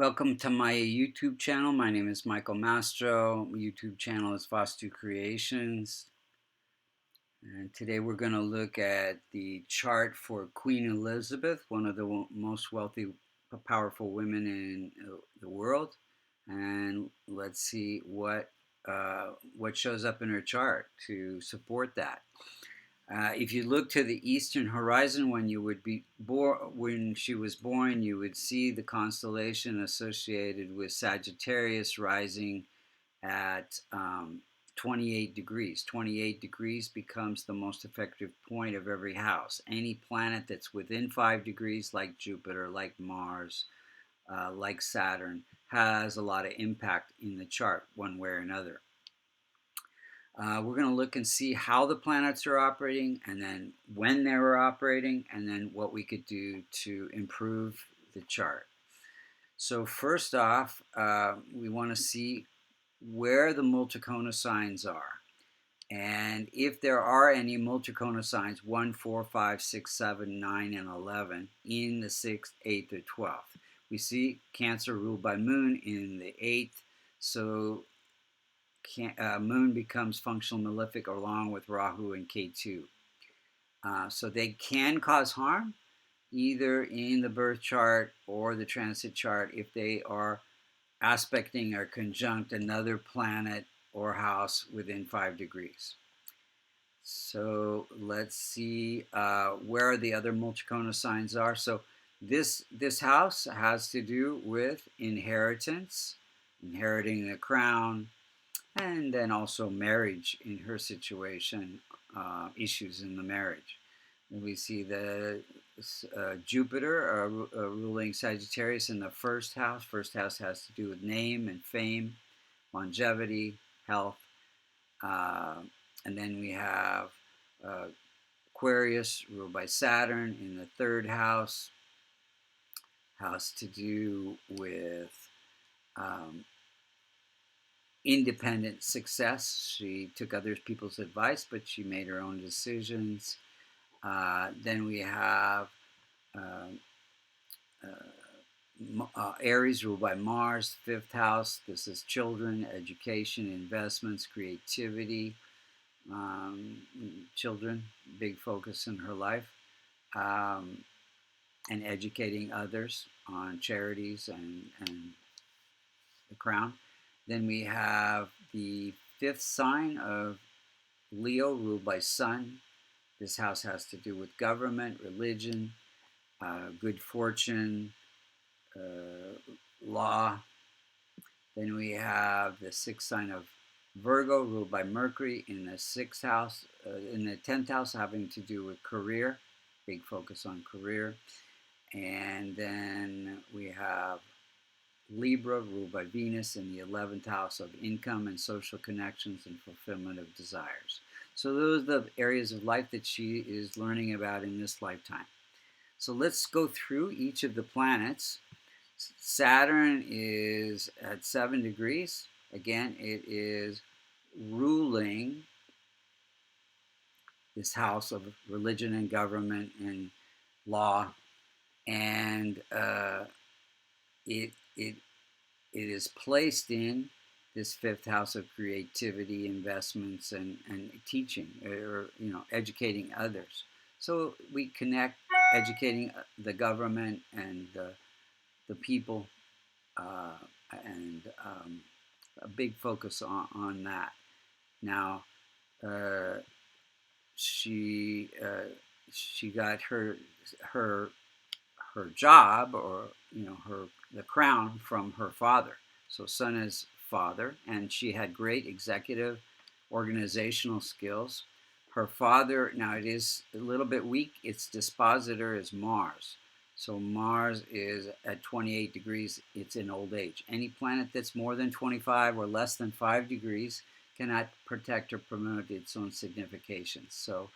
Welcome to my YouTube channel. My name is Michael Mastro. My YouTube channel is Vastu Creations. And today we're going to look at the chart for Queen Elizabeth, one of the most wealthy, powerful women in the world. And let's see what shows up in her chart to support that. If you look to the eastern horizon when when she was born, you would see the constellation associated with Sagittarius rising at 28 degrees. 28 degrees becomes the most effective point of every house. Any planet that's within 5 degrees, like Jupiter, like Mars, like Saturn, has a lot of impact in the chart one way or another. We're going to look and see how the planets are operating, and then when they were operating, and then what we could do to improve the chart. So first off, we want to see where the multicona signs are. And if there are any multicona signs, 1, 4, 5, 6, 7, 9, and 11 in the 6th, 8th, or 12th. We see Cancer ruled by Moon in the 8th, so Moon becomes functional malefic along with Rahu and K2. So they can cause harm either in the birth chart or the transit chart if they are aspecting or conjunct another planet or house within 5 degrees. So let's see where the other multicona signs are. So this house has to do with inheritance, inheriting the crown, and then also marriage in her situation, issues in the marriage. And we see the Jupiter ruling Sagittarius in the first house. First house has to do with name and fame, longevity, health. And then we have Aquarius ruled by Saturn in the third house. Has to do with independent success. She took other people's advice, but she made her own decisions. Then we have Aries ruled by Mars, 5th house. This is children, education, investments, creativity. Children, big focus in her life. And educating others on charities and the crown. Then we have the 5th sign of Leo, ruled by Sun. This house has to do with government, religion, good fortune, law. Then we have the 6th sign of Virgo, ruled by Mercury in the 6th house, in the 10th house, having to do with career, big focus on career. And then we have Libra, ruled by Venus in the 11th house of income and social connections and fulfillment of desires. So those are the areas of life that she is learning about in this lifetime. So let's go through each of the planets. Saturn is at 7 degrees. Again, it is ruling this house of religion and government and law. And it is placed in this 5th house of creativity, investments, and teaching, or educating others. So we connect educating the government and the people, and a big focus on that. Now, she got her job, or the crown, from her father. So Sun is father, and she had great executive organizational skills. Her father, now it is a little bit weak, its dispositor is Mars. So Mars is at 28 degrees, it's in old age. Any planet that's more than 25 or less than 5 degrees cannot protect or promote its own signification. So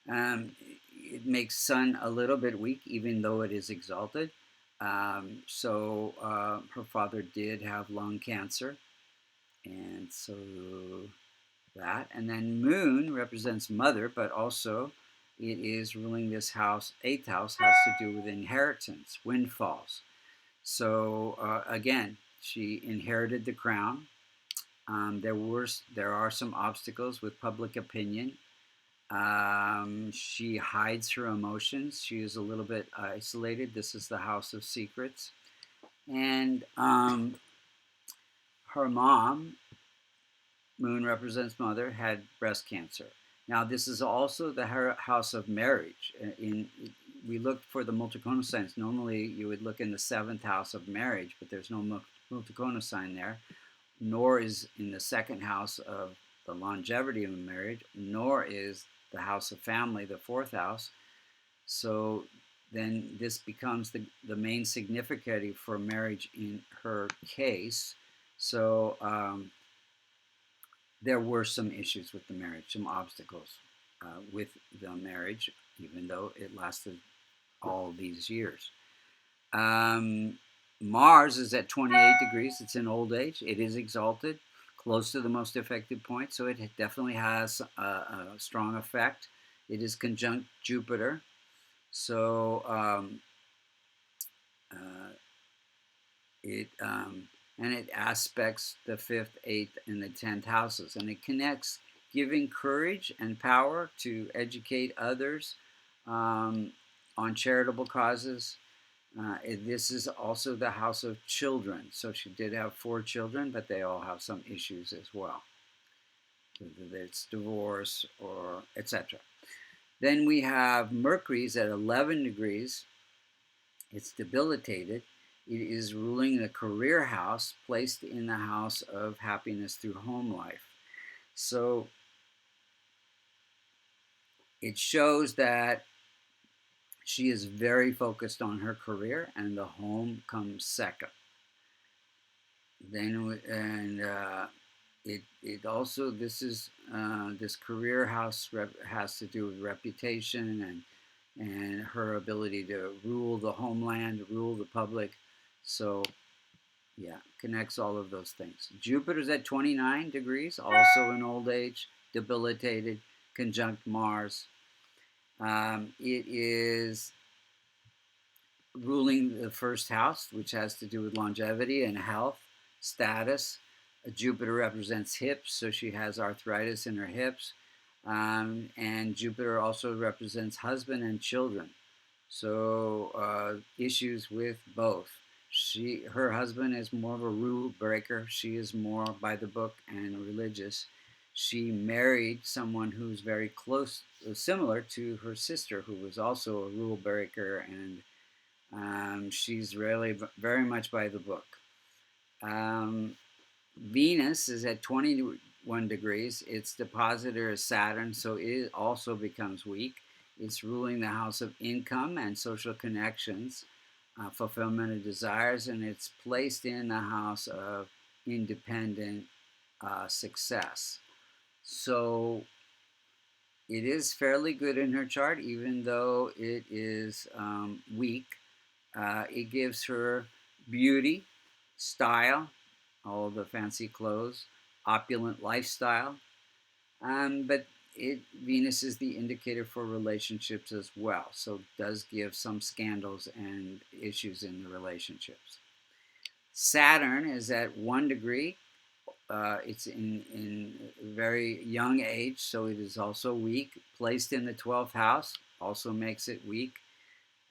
it makes Sun a little bit weak, even though it is exalted. So her father did have lung cancer, and so that. And then Moon represents mother, but also it is ruling this house. 8th house has to do with inheritance, windfalls. So again, she inherited the crown. There are some obstacles with public opinion. She hides her emotions. She is a little bit isolated. This is the house of secrets. And her mom, Moon represents mother, had breast cancer. Now, this is also the house of marriage. We look for the Multikonal signs. Normally, you would look in the seventh house of marriage, but there's no Multikonal sign there, nor is in the second house of the longevity of a marriage, nor is the house of family, the fourth house. So then this becomes the main significator for marriage in her case. So there were some issues with the marriage, some obstacles with the marriage, even though it lasted all these years. Mars is at 28 degrees. It's in old age. It is exalted, close to the most effective point, so it definitely has a strong effect. It is conjunct Jupiter, so it aspects the 5th, 8th, and the 10th houses, and it connects giving courage and power to educate others on charitable causes. This is also the house of children. So she did have 4 children, but they all have some issues as well, whether it's divorce or etc. Then we have Mercury's at 11 degrees. It's debilitated. It is ruling the career house, placed in the house of happiness through home life. So it shows that she is very focused on her career, and the home comes second. Then it also, this career house has to do with reputation and her ability to rule the homeland, rule the public. So yeah, connects all of those things. Jupiter's at 29 degrees, also in old age, debilitated, conjunct Mars. It is ruling the first house, which has to do with longevity and health, status. Jupiter represents hips, so she has arthritis in her hips. And Jupiter also represents husband and children. So issues with both. Her husband is more of a rule breaker. She is more by the book and religious. She married someone who's very close, similar to her sister, who was also a rule breaker, and she's really very much by the book. Venus is at 21 degrees. Its depositor is Saturn, so it also becomes weak. It's ruling the house of income and social connections, fulfillment of desires, and it's placed in the house of independent success. So it is fairly good in her chart, even though it is weak. It gives her beauty, style, all the fancy clothes, opulent lifestyle, but Venus is the indicator for relationships as well, so it does give some scandals and issues in the relationships. Saturn is at 1 degree. It's in a very young age, so it is also weak. Placed in the 12th house also makes it weak.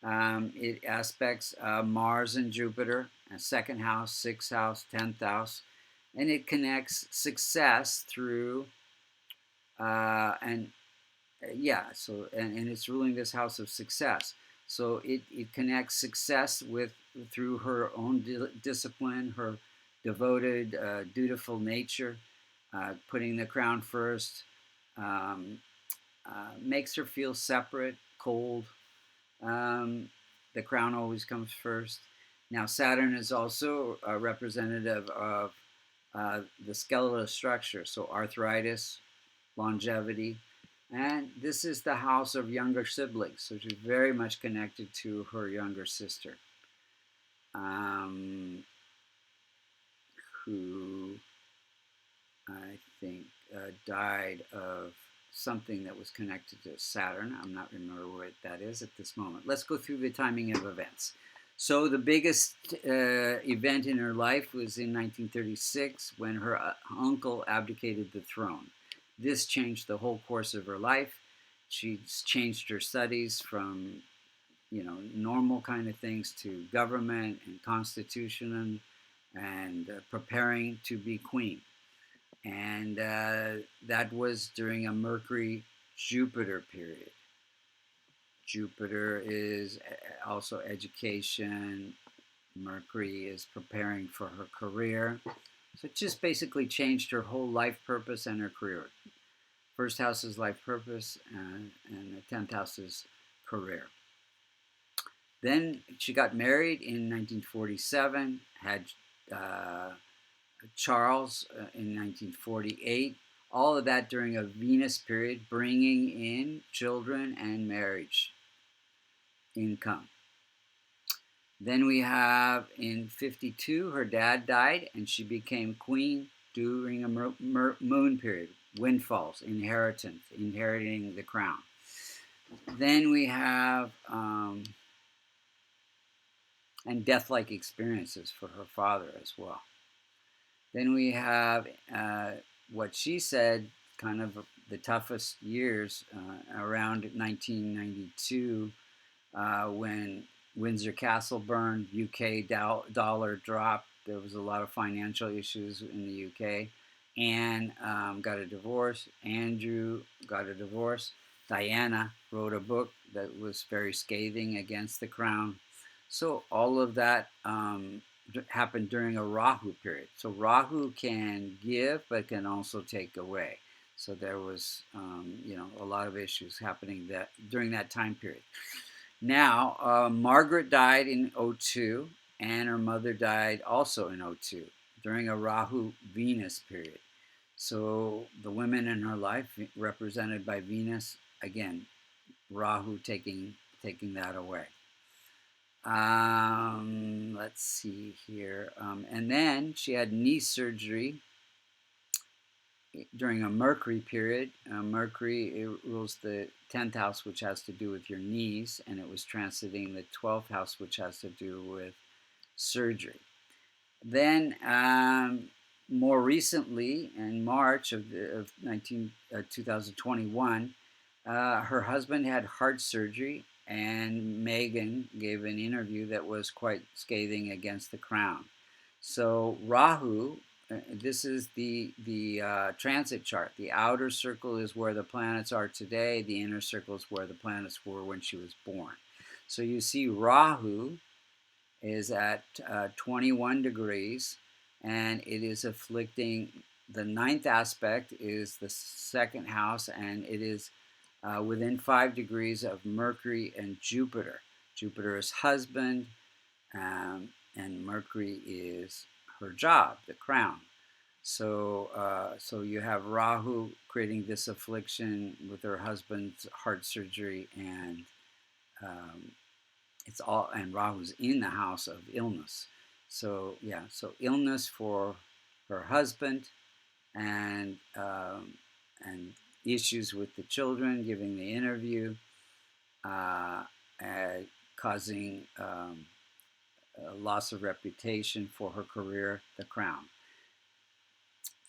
It aspects Mars and Jupiter, second house, 6th house, 10th house, and it connects success through and it's ruling this house of success. So it connects success through her own discipline, her devoted, dutiful nature, putting the crown first, makes her feel separate, cold. The crown always comes first. Now, Saturn is also a representative of the skeletal structure, so arthritis, longevity, and this is the house of younger siblings, so she's very much connected to her younger sister, who I think died of something that was connected to Saturn. I'm not remember what that is at this moment. Let's go through the timing of events. So the biggest event in her life was in 1936 when her uncle abdicated the throne. This changed the whole course of her life. She's changed her studies from, normal kind of things to government and constitution and preparing to be queen. And that was during a Mercury Jupiter period. Jupiter is also education. Mercury is preparing for her career. So it just basically changed her whole life purpose and her career. First house is life purpose, and the 10th house is career. Then she got married in 1947, had Charles in 1948. All of that during a Venus period, bringing in children and marriage income. Then we have in 52, her dad died and she became queen during a moon period, windfalls, inheritance, inheriting the crown. Then we have, and death-like experiences for her father as well. Then we have what she said, kind of the toughest years around 1992 when Windsor Castle burned, UK dollar dropped. There was a lot of financial issues in the UK. Anne got a divorce. Andrew got a divorce. Diana wrote a book that was very scathing against the crown. So all of that happened during a Rahu period. So Rahu can give, but can also take away. So there was, a lot of issues happening during that time period. Now, Margaret died in 02, and her mother died also in 02 during a Rahu-Venus period. So the women in her life, represented by Venus, again, Rahu taking that away. Let's see here. And then she had knee surgery during a Mercury period. Mercury rules the 10th house, which has to do with your knees, and it was transiting the 12th house, which has to do with surgery. Then, more recently, in March of 2021, her husband had heart surgery, and Meghan gave an interview that was quite scathing against the crown. So Rahu, this is the transit chart. The outer circle is where the planets are today. The inner circle is where the planets were when she was born. So you see Rahu is at 21 degrees, and it is afflicting, the 9th aspect is the 2nd house, and it is within 5 degrees of Mercury and Jupiter. Jupiter is husband, and Mercury is her job, the crown. So you have Rahu creating this affliction with her husband's heart surgery, and and Rahu's in the house of illness. So yeah, so illness for her husband, and issues with the children, giving the interview, causing a loss of reputation for her career, the crown.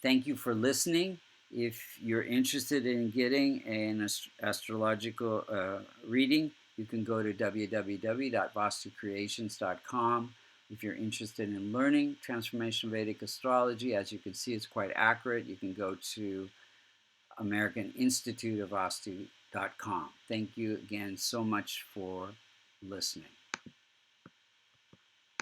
Thank you for listening. If you're interested in getting an astrological reading, you can go to www.vastucreations.com. If you're interested in learning transformational Vedic astrology, as you can see, it's quite accurate. You can go to American Institute of Vastu.com. Thank you again so much for listening.